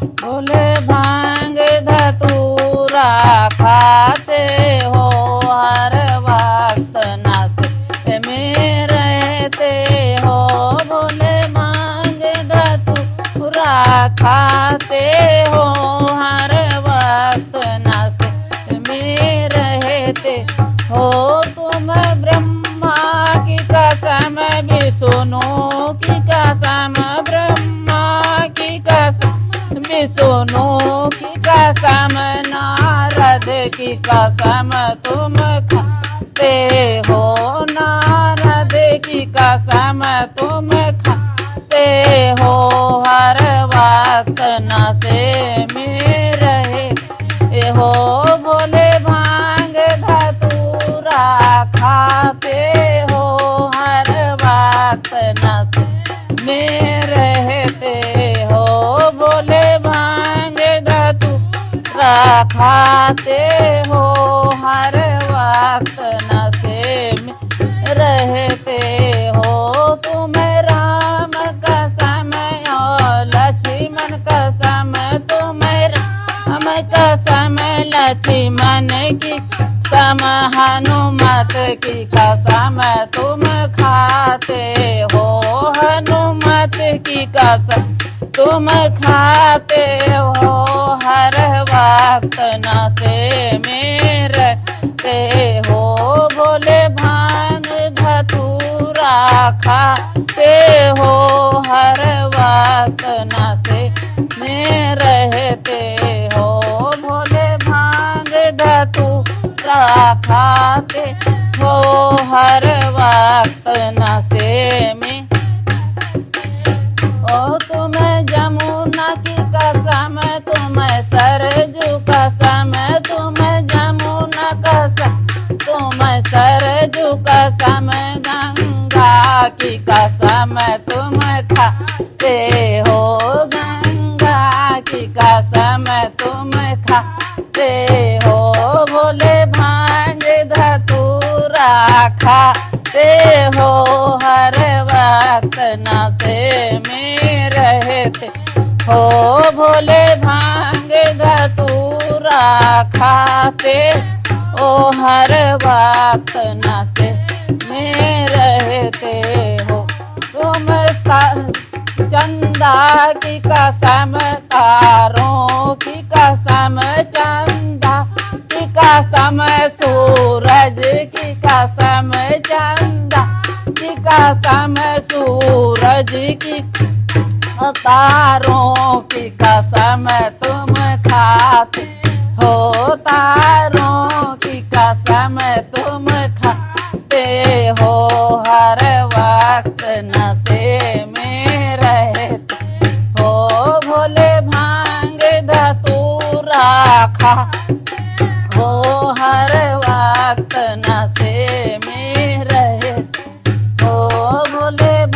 बोले भांग धतूरा खाते हो हर वक्त नशे में रहते हो। बोले भांग धतूरा खाते हो हर वक्त नशे में रहते हो। तुम ब्रह्मा की कसम विष्णु की कसम ब्रह्मा की कसम विष्णु की कसम नारद की कसम तुम खाते हो। नारद की कसम तुम खाते हो हर वक्त नशे में रहे हो। बोले भांग धतूरा खाते हो हर वक्त नशे में रहते हो। बोले भांग धतूरा खाते हो हर वक्त नशे में रहते हो। तुम राम कसम और लक्ष्मण कसम तुम राम कसम लक्ष्मण की कसम हनुमत की कसम तुम खाते हो। हनुमत की कसम तुम खाते हो हर वक्त नशे में रहते हो। बोले भांग धतूरा खाते हो हर वक्त नशे में रहते हो। बोले भांग धतूरा खाते हो हर वक्त नशे में। ओ तुम जमुना की कसम तुम सरजू कसम तुम जमुना कसम तुम सरजू कसम गंगा की कसम तुम खाते हो। गंगा की कसम तुम खाते हो। बोले भांग धतूरा खाते हो हर वक्त नशे में रहते हो। भोले भांग धतूरा खाते ओ हर वक्त नशे में रहते हो। तुम चंदा की कसम तारों की कसम चंदा की कसम सूरज की कसम चंदा की कसम सूरज की तारों की कसम तुम खाते हो। तारों की कसम तुम खाते हो हर वक्त नशे में रहते हो। भोले भांग धतूरा खा हो हर वक्त नशे